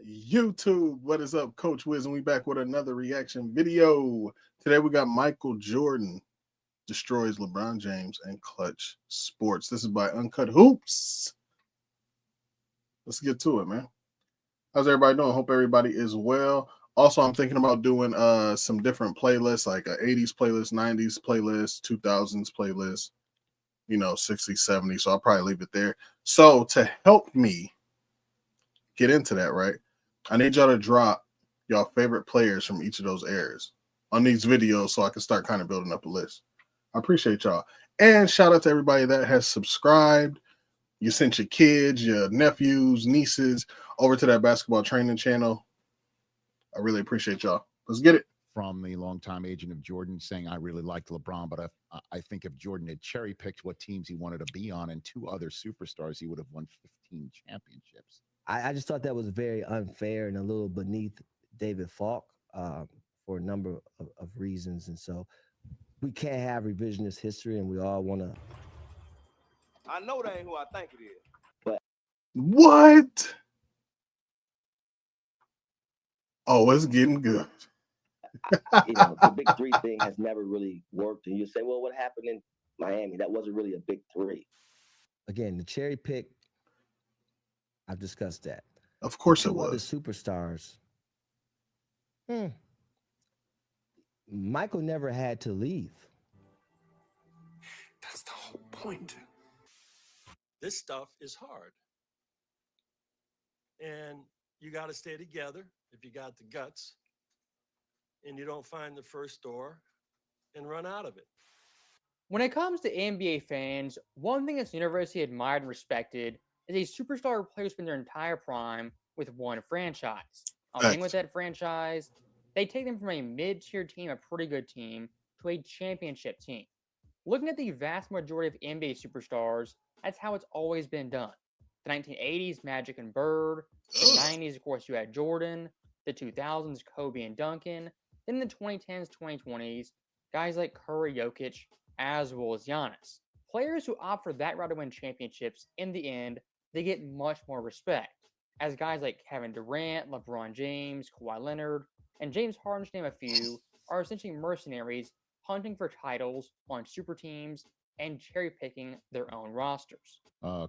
YouTube, what is up? Coach Wiz, and we back with another reaction video. Today we got Michael Jordan destroys LeBron James and Clutch Sports. This is by Uncut Hoops. Let's get to it, man. How's everybody doing? Hope everybody is well. Also, I'm thinking about doing some different playlists, like a 80s playlist, 90s playlist, 2000s playlist, 60s, 70s. So I'll probably leave it there. So to help me get into that, right? I need y'all to drop y'all favorite players from each of those eras on these videos so I can start kind of building up a list. I appreciate y'all. And shout out to everybody that has subscribed. You sent your kids, your nephews, nieces over to that basketball training channel. I really appreciate y'all. Let's get it. From the longtime agent of Jordan saying, I really liked LeBron, but I think if Jordan had cherry picked what teams he wanted to be on and two other superstars, he would have won 15 championships. I just thought that was very unfair and a little beneath David Falk for a number of reasons. And so we can't have revisionist history, and we all want to. I know that ain't who I think it is. But what? Oh, it's getting good. The big three thing has never really worked. And you say, well, what happened in Miami? That wasn't really a big three. Again, the cherry pick, I've discussed that. Of course it Two other was. superstars. Michael never had to leave. That's the whole point. This stuff is hard. And you got to stay together if you got the guts and you don't find the first door and run out of it. When it comes to NBA fans, one thing that's universally admired and respected is a superstar player spend their entire prime with one franchise. Along with that franchise, they take them from a mid-tier team, a pretty good team, to a championship team. Looking at the vast majority of NBA superstars, that's how it's always been done. The 1980s, Magic and Bird. The 90s, of course, you had Jordan. The 2000s, Kobe and Duncan. Then the 2010s, 2020s, guys like Curry, Jokic, as well as Giannis. Players who opt for that route to win championships, in the end, they get much more respect. As guys like Kevin Durant, LeBron James, Kawhi Leonard, and James Harden, to name a few, are essentially mercenaries hunting for titles on super teams and cherry-picking their own rosters.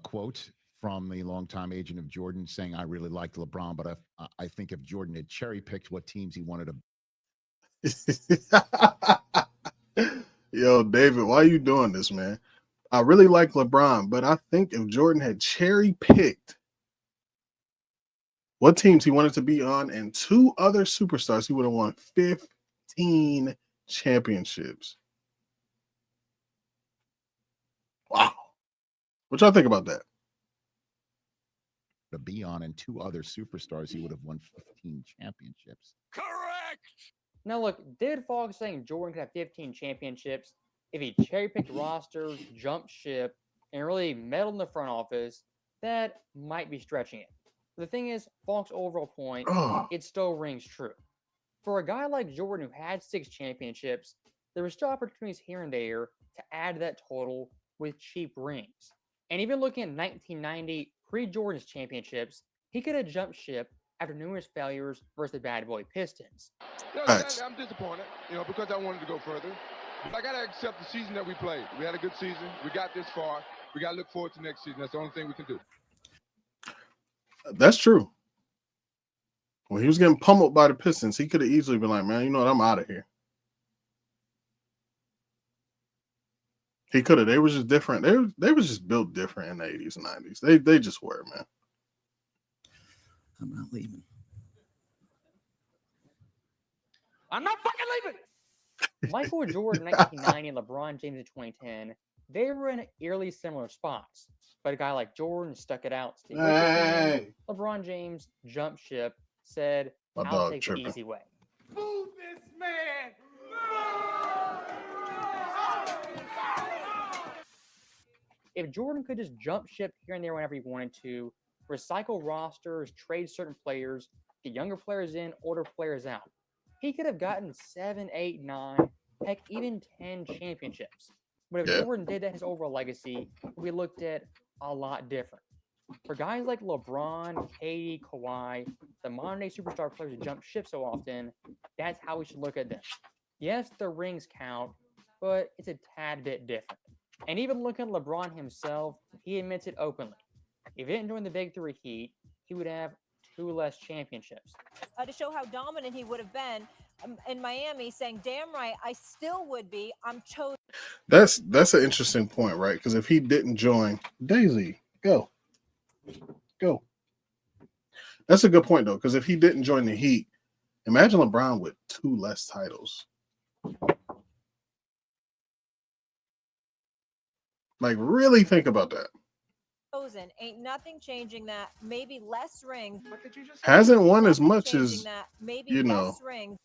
Quote from the longtime agent of Jordan saying, I really liked LeBron, but I think if Jordan had cherry picked what teams he wanted to. Yo, David, why are you doing this, man? I really like LeBron, but I think if Jordan had cherry picked what teams he wanted to be on and two other superstars, he would have won 15 championships. Wow. What y'all think about that? to be on and two other superstars, he would have won 15 championships. Correct! Now, look, David Falk saying Jordan could have 15 championships if he cherry-picked rosters, jumped ship, and really meddled in the front office. That might be stretching it. But the thing is, Falk's overall point, it still rings true. For a guy like Jordan who had 6 championships, there were still opportunities here and there to add to that total with cheap rings. And even looking at 1990 pre-Jordan's championships, he could have jumped ship after numerous failures versus the bad boy Pistons. I'm disappointed, because I wanted to go further. But I got to accept the season that we played. We had a good season. We got this far. We got to look forward to next season. That's the only thing we can do. That's true. When he was getting pummeled by the Pistons, he could have easily been like, man, you know what? I'm out of here. He could have. They were just different. They was just built different in the 80s and 90s. They just were, man. I'm not leaving. I'm not fucking leaving! Michael Jordan in 1990 and LeBron James in 2010, they were in eerily similar spots. But a guy like Jordan stuck it out. LeBron James jumped ship, said, I'll take the easy way. Move this man! If Jordan could just jump ship here and there whenever he wanted to, recycle rosters, trade certain players, get younger players in, older players out, he could have gotten 7, 8, 9, heck, even 10 championships. But if Jordan did that, his overall legacy would be looked at a lot different. For guys like LeBron, KD, Kawhi, the modern day superstar players who jump ship so often, that's how we should look at them. Yes, the rings count, but it's a tad bit different. And even looking at LeBron himself, he admits it openly. If he didn't join the Big Three Heat, he would have 2 less championships. To show how dominant he would have been in Miami, saying, "Damn right, I still would be. I'm chosen." That's an interesting point, right? Because if he didn't join, Daisy, go. That's a good point though, because if he didn't join the Heat, imagine LeBron with 2 less titles. Like, really think about that. Chosen. Ain't nothing changing that. Maybe less rings. What did you just say? Hasn't won as Nothing much changing as that. Maybe you know. less rings.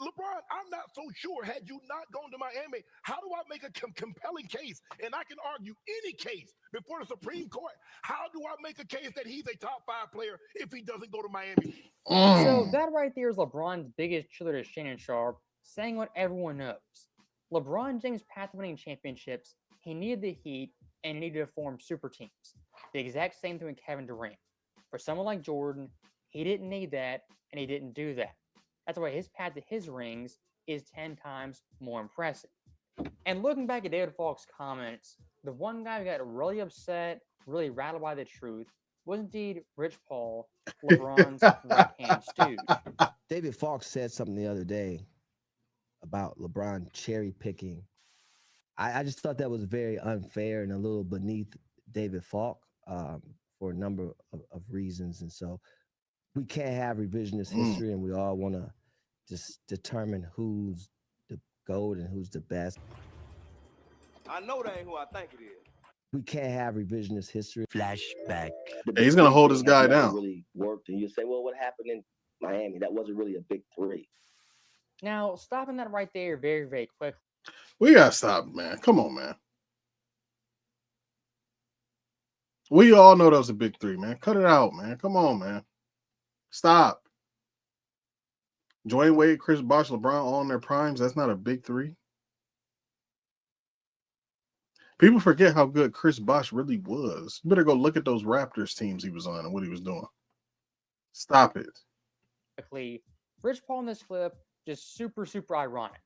LeBron, I'm not so sure. Had you not gone to Miami, how do I make a compelling case? And I can argue any case before the Supreme Court. How do I make a case that he's a top 5 player if he doesn't go to Miami? So that right there is LeBron's biggest cheerleader, Shannon Sharp, saying what everyone knows. LeBron James' path to winning championships, he needed the Heat and he needed to form super teams. The exact same thing with Kevin Durant. For someone like Jordan, he didn't need that and he didn't do that. That's why his path to his rings is 10 times more impressive. And looking back at David Falk's comments, the one guy who got really upset, really rattled by the truth, was indeed Rich Paul, LeBron's right-hand stooge. David Falk said something the other day about LeBron cherry picking. I just thought that was very unfair and a little beneath David Falk for a number of reasons. And so we can't have revisionist history, and we all want to just determine who's the GOAT and who's the best. I know that ain't who I think it is. We can't have revisionist history. Flashback. Hey, he's gonna hold this guy down. Really worked, and you say, well, what happened in Miami? That wasn't really a big 3. Now, stopping that right there very, very quickly. We gotta stop, man. Come on, man. We all know that was a big 3, man. Cut it out, man. Come on, man. Stop. Dwayne Wade, Chris Bosh, LeBron all in their primes. That's not a big 3. People forget how good Chris Bosh really was. You better go look at those Raptors teams he was on and what he was doing. Stop it. Rich Paul in this clip, just super, super ironic.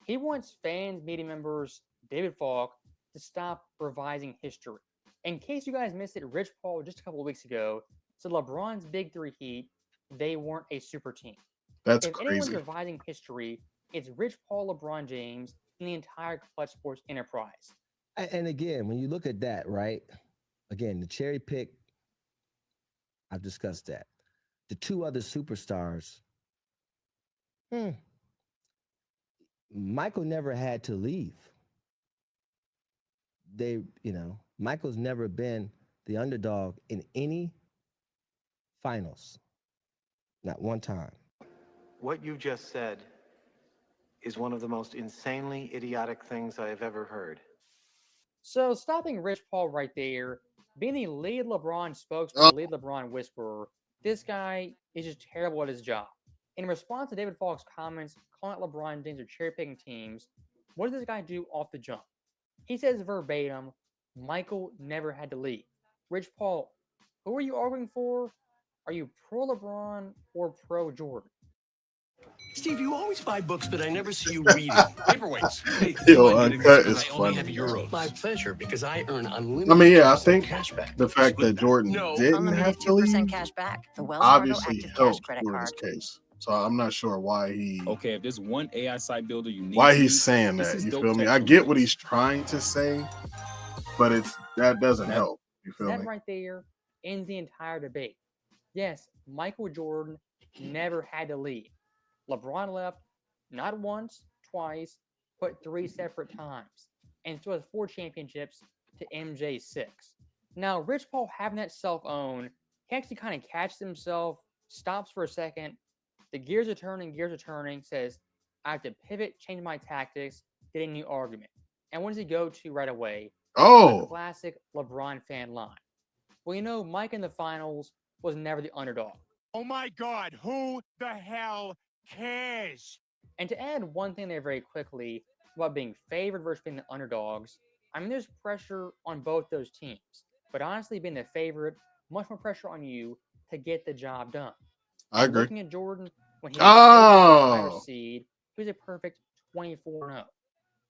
He wants fans, media members, David Falk, to stop revising history. In case you guys missed it, Rich Paul just a couple of weeks ago said LeBron's Big 3 Heat, they weren't a super team. That's if crazy. Anyone's revising history, it's Rich Paul, LeBron James, and the entire Klutch Sports enterprise. And again, when you look at that, right? Again, the cherry pick, I've discussed that. The 2 other superstars, Michael never had to leave. Michael's never been the underdog in any finals. Not one time. What you just said is one of the most insanely idiotic things I have ever heard. So stopping Rich Paul right there, being the lead LeBron spokesman, lead LeBron whisperer, this guy is just terrible at his job. In response to David Falk's comments, calling out LeBron James or cherry-picking teams, what does this guy do off the jump? He says verbatim, Michael never had to leave. Rich Paul, who are you arguing for? Are you pro-LeBron or pro-Jordan? Steve, you always buy books, but I never see you reading. Paperweights. Hey, Yo, Uncut is funny. My pleasure, because I earn unlimited. I mean, yeah, I think cashback. the fact that Jordan didn't have to leave cash back. The Wells obviously Fargo Active helped Cash credit Jordan's card. case. So I'm not sure why he. Okay, if there's one AI site builder you need, why he's saying that. You feel me? I get what he's trying to say, but that doesn't help. You feel that me? Right there ends the entire debate. Yes, Michael Jordan never had to leave. LeBron left not once, twice, but 3 separate times, and still has 4 championships to MJ's 6. Now, Rich Paul having that self-own, he actually kind of catches himself, stops for a second, the gears are turning, says, I have to pivot, change my tactics, get a new argument. And what does he go to right away? Oh! The classic LeBron fan line. Well, Mike in the finals was never the underdog. Oh my God, who the hell cares? And to add one thing there very quickly about being favored versus being the underdogs, I mean, there's pressure on both those teams. But honestly, being the favorite much more pressure on you to get the job done. I agree. Looking at Jordan, when he was the higher seed, he was a perfect 24-0.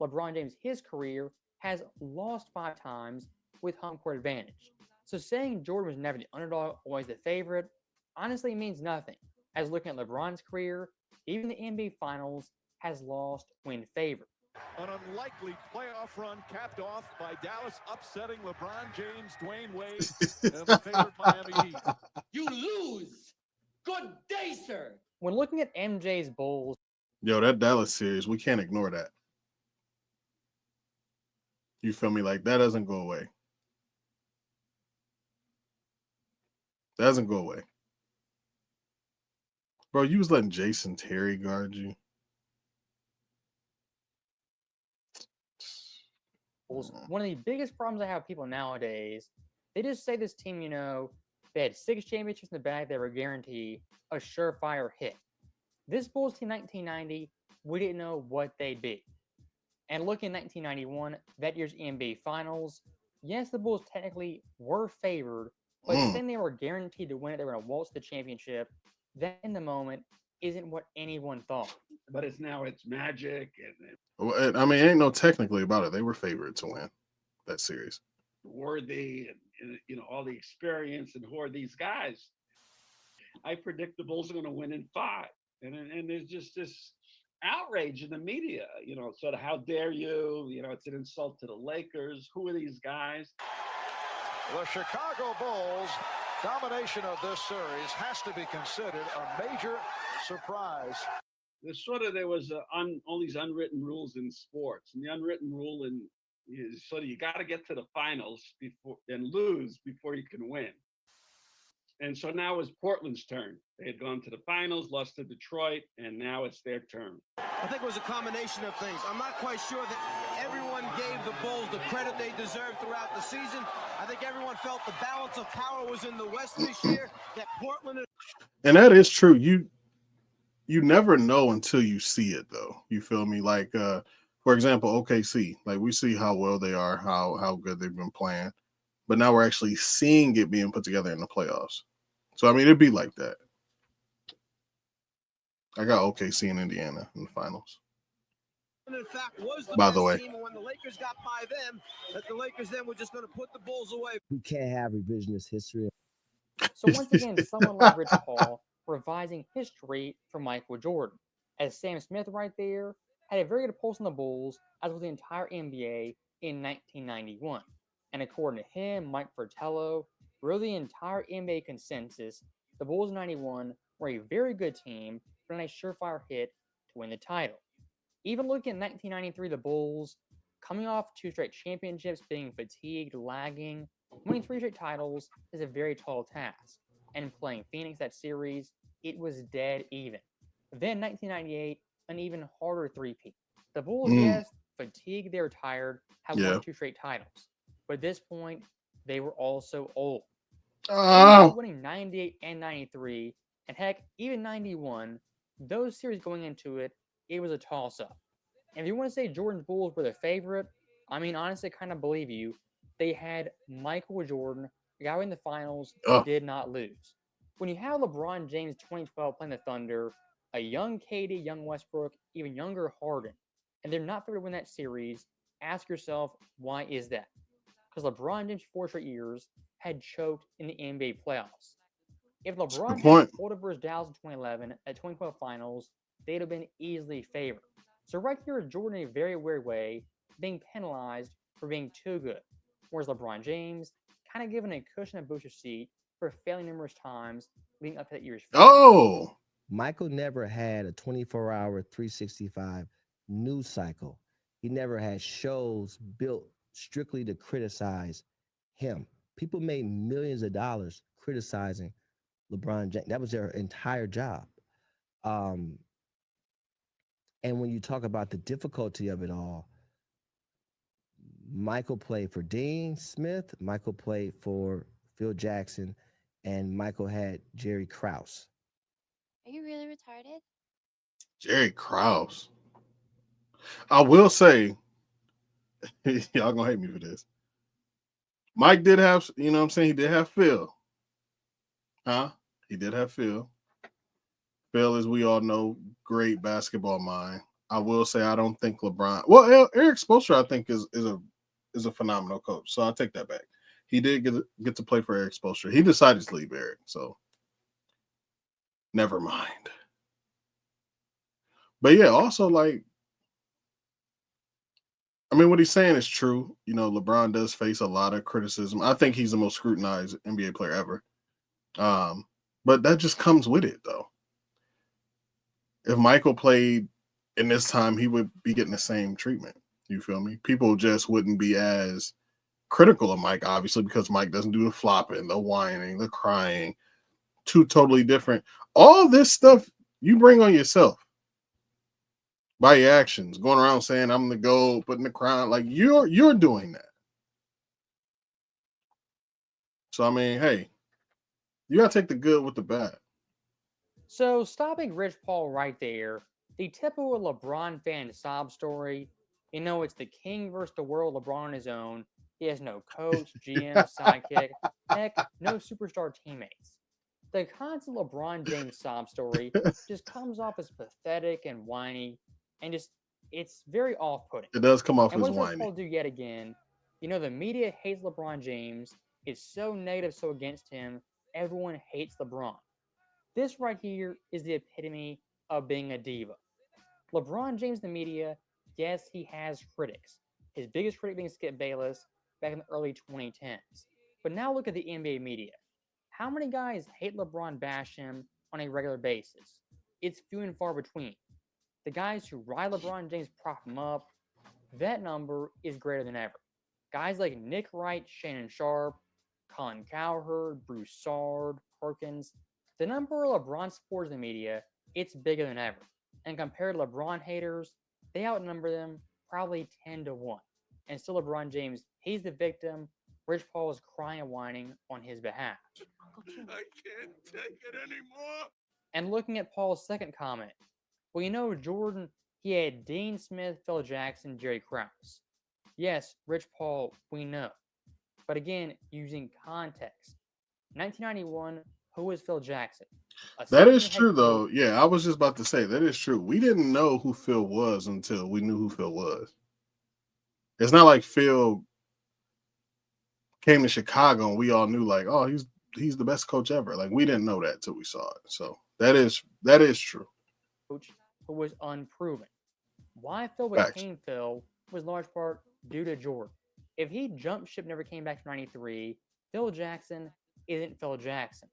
LeBron James, his career, has lost 5 times with home court advantage. So saying Jordan was never the underdog, always the favorite, honestly means nothing. As looking at LeBron's career, even the NBA Finals has lost when favored. An unlikely playoff run capped off by Dallas upsetting LeBron James, Dwayne Wade, and the favorite Miami Heat. You lose. Good day, sir. When looking at MJ's Bulls, yo, that Dallas series, we can't ignore that. You feel me? Like, that doesn't go away. That doesn't go away. Bro, you was letting Jason Terry guard you. One of the biggest problems I have with people nowadays, they just say this team, you know, they had 6 championships in the bag, they were guaranteed a surefire hit. This Bulls team 1990, we didn't know what they'd be. And looking at 1991, that year's NBA Finals, yes, the Bulls technically were favored, but saying they were guaranteed to win it, they were going to waltz the championship, that in the moment isn't what anyone thought. But it's magic. I mean, ain't no technically about it. They were favored to win that series. Worthy and you know, all the experience, and who are these guys? I predict the Bulls are going to win in 5. And there's just this outrage in the media, you know, sort of, how dare you? You know, it's an insult to the Lakers. Who are these guys? The Chicago Bulls' domination of this series has to be considered a major surprise. There was all these unwritten rules in sports, and the unwritten rule is sort of, you got to get to the finals before and lose before you can win. And so now it was Portland's turn. They had gone to the finals, lost to Detroit, and now it's their turn. I think it was a combination of things. I'm not quite sure that everyone gave the Bulls the credit they deserved throughout the season. I think everyone felt the balance of power was in the West this year, that Portland... And that is true. You never know until you see it, though. You feel me? Like, for example, OKC. Like, we see how well they are, how good they've been playing. But now we're actually seeing it being put together in the playoffs. So, I mean, it'd be like that. I got OKC in Indiana in the finals. In fact, was the By the way, team, and when the Lakers got by them, that the Lakers then were just going to put the Bulls away. We can't have revisionist history. So once again, someone like Rich Paul revising history for Michael Jordan. As Sam Smith right there had a very good pulse on the Bulls, as was the entire NBA in 1991. And according to him, Mike Fratello, really the entire NBA consensus, the Bulls in 91 were a very good team, but on a surefire hit to win the title. Even looking at 1993, the Bulls, coming off 2 straight championships, being fatigued, lagging, winning 3 straight titles is a very tall task. And playing Phoenix that series, it was dead even. Then 1998, an even harder three-peat. The Bulls, yes, fatigued, they were tired, had won 2 straight titles. But at this point, they were also old. Winning 98 and 93, and heck, even 91, those series going into it, it was a toss-up. And if you want to say Jordan's Bulls were the favorite, I mean, honestly, I kind of believe you. They had Michael Jordan, the guy in the finals, did not lose. When you have LeBron James 2012 playing the Thunder, a young KD, young Westbrook, even younger Harden, and they're not favored to win that series, ask yourself, why is that? Because LeBron James 4 straight years had choked in the NBA playoffs. If LeBron James pulled up versus Dallas in 2011 at 2012 finals, they'd have been easily favored. So right here, Jordan in a very weird way being penalized for being too good, whereas LeBron James kind of given a cushion and booster seat for failing numerous times leading up to that year's finals. Michael never had a 24-hour, 365 news cycle. He never had shows built strictly to criticize him. People made millions of dollars criticizing LeBron James. That was their entire job. And when you talk about the difficulty of it all, Michael played for Dean Smith, Michael played for Phil Jackson, and Michael had Jerry Krause. Are you really retarded? Jerry Krause. I will say, y'all gonna hate me for this. Mike did have, you know what I'm saying, he did have Phil. Huh? He did have Phil. Phil, as we all know, great basketball mind. I will say I don't think LeBron. Well, Eric Spoelstra, I think is a phenomenal coach. So I'll take that back. He did get to play for Eric Spoelstra. He decided to leave Eric, so never mind. But yeah, also like, I mean, what he's saying is true. You know, LeBron does face a lot of criticism. I think he's the most scrutinized NBA player ever. But that just comes with it, though. If Michael played in this time, he would be getting the same treatment. You feel me? People just wouldn't be as critical of Mike, obviously, because Mike doesn't do the flopping, the whining, the crying. Two totally different. All this stuff you bring on yourself by your actions, going around saying I'm the GOAT, putting the crown, like you're doing that. So I mean, hey, you gotta take the good with the bad. So, stopping Rich Paul right there, the typical LeBron fan sob story. You know, it's the king versus the world LeBron on his own. He has no coach, GM, sidekick, heck, no superstar teammates. The constant LeBron James sob story just comes off as pathetic and whiny, and it's very off putting. It does come off And as what does Rich whiny. Paul do yet again? You know, the media hates LeBron James, is so negative, so against him, everyone hates LeBron. This right here is the epitome of being a diva. LeBron James, the media, yes, he has critics. His biggest critic being Skip Bayless back in the early 2010s. But now look at the NBA media. How many guys hate LeBron, bash him on a regular basis? It's few and far between. The guys who ride LeBron James, prop him up, that number is greater than ever. Guys like Nick Wright, Shannon Sharp, Colin Cowherd, Bruce Sard, Perkins, the number of LeBron supporters in the media, it's bigger than ever. And compared to LeBron haters, they outnumber them probably 10 to 1. And still LeBron James, he's the victim. Rich Paul is crying and whining on his behalf. I can't take it anymore. And looking at Paul's second comment, well, you know, Jordan, he had Dean Smith, Phil Jackson, Jerry Krause. Yes, Rich Paul, we know. But again, using context. 1991, who was Phil Jackson? That is true, though. Yeah, I was just about to say that is true. We didn't know who Phil was until we knew who Phil was. It's not like Phil came to Chicago and we all knew, like, oh, he's the best coach ever. Like, we didn't know that till we saw it. So that is true. Coach who was unproven. Why Phil Facts. became Phil was in large part due to Jordan. If he jumped ship, never came back to 93, Phil Jackson isn't Phil Jackson.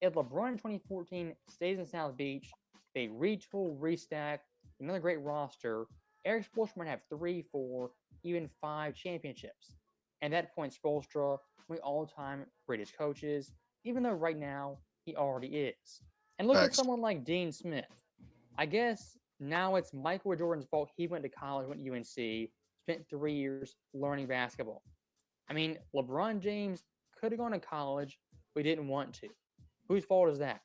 If LeBron in 2014 stays in South Beach, they retool, restack, another great roster, Eric Spoelstra might have 3, 4, even 5 championships. And at that point, Spoelstra, one of the all-time greatest coaches, even though right now he already is. And look at someone like Dean Smith. I guess now it's Michael Jordan's fault. He went to college, went to UNC, spent 3 years learning basketball. I mean, LeBron James could have gone to college, but he didn't want to. Whose fault is that?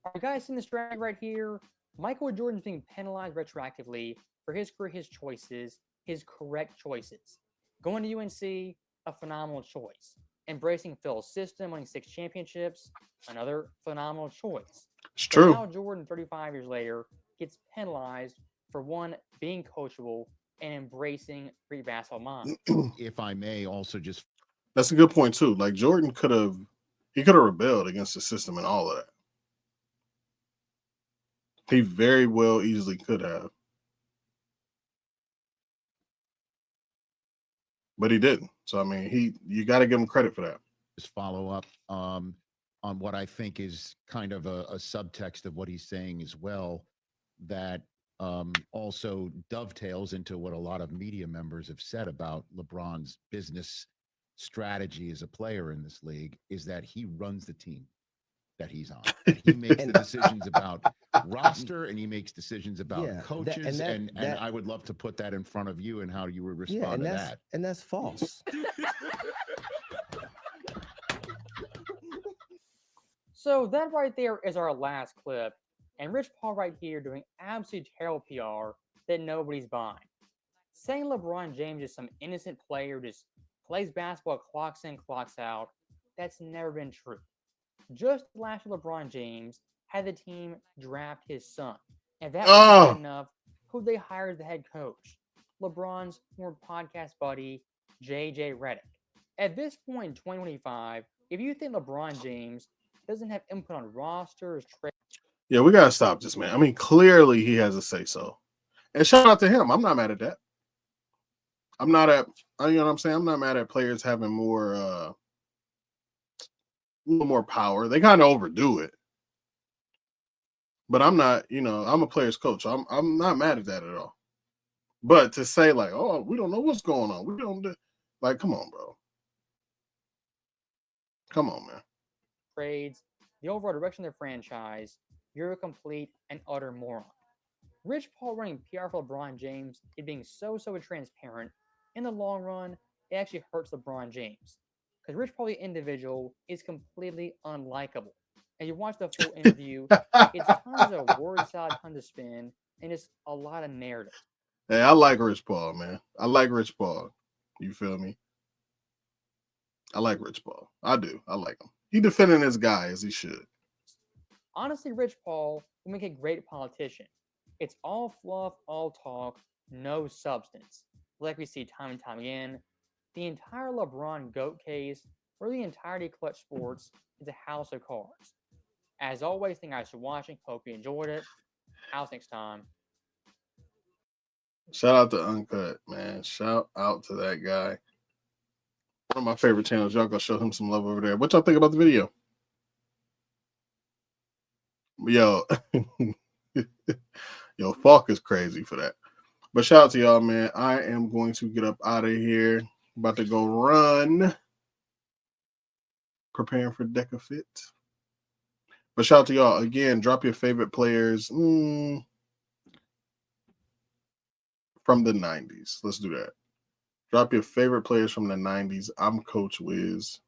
Are you guys seeing this drag right here? Michael Jordan's being penalized retroactively for his career, his choices, his correct choices. Going to UNC, a phenomenal choice. Embracing Phil's system, winning 6 championships, another phenomenal choice. It's true. Now Jordan, 35 years later, gets penalized for one, being coachable and embracing free basketball mind. If I may also just... That's a good point, too. Like, Jordan could have rebelled against the system and all of that. He very well easily could have. But he didn't. So, I mean, you got to give him credit for that. Just follow up on what I think is kind of a subtext of what he's saying as well, that also dovetails into what a lot of media members have said about LeBron's business strategy as a player in this league, is that he runs the team that he's on. He makes the decisions about roster, and he makes decisions about coaches. And I would love to put that in front of you and how you would respond to that. And that's false. So that right there is our last clip. And Rich Paul right here doing absolutely terrible PR that nobody's buying. Saying LeBron James is some innocent player, just plays basketball, clocks in, clocks out, that's never been true. Just last year, LeBron James had the team draft his son. And that wasn't Oh, good enough, who they hired the head coach? LeBron's former podcast buddy, JJ Redick. At this point in 2025, if you think LeBron James doesn't have input on rosters, trade, yeah, we gotta stop this, man. I mean, clearly he has a say so. And shout out to him. I'm not mad at that. I'm not at, you know what I'm saying? I'm not mad at players having more, a little more power. They kind of overdo it. But I'm not, I'm a player's coach. So I'm not mad at that at all. But to say like, oh, we don't know what's going on. We don't do, like, come on, bro. Come on, man. trades, the overall direction of their franchise, you're a complete and utter moron. Rich Paul running PR for LeBron James is being so transparent. In the long run, it actually hurts LeBron James. Because Rich Paul, the individual, is completely unlikable. And you watch the full interview, it's tons of word salad, tons of spin, and it's a lot of narrative. Hey, I like Rich Paul, man. I like Rich Paul. You feel me? I like Rich Paul. I do. I like him. He defending his guy as he should. Honestly, Rich Paul will make a great politician. It's all fluff, all talk, no substance. Like we see time and time again, the entire LeBron GOAT case, or the entirety of Klutch Sports, is a house of cards. As always, thank you guys for watching. Hope you enjoyed it. How's next time? Shout out to Uncut, man. Shout out to that guy. One of my favorite channels. Y'all go show him some love over there. What y'all think about the video? Yo, yo, Falk is crazy for that. But shout out to y'all, man. I am going to get up out of here. About to go run. Preparing for Deca Fit. But shout out to y'all. Again, drop your favorite players from the 90s. Let's do that. Drop your favorite players from the 90s. I'm Coach Wiz.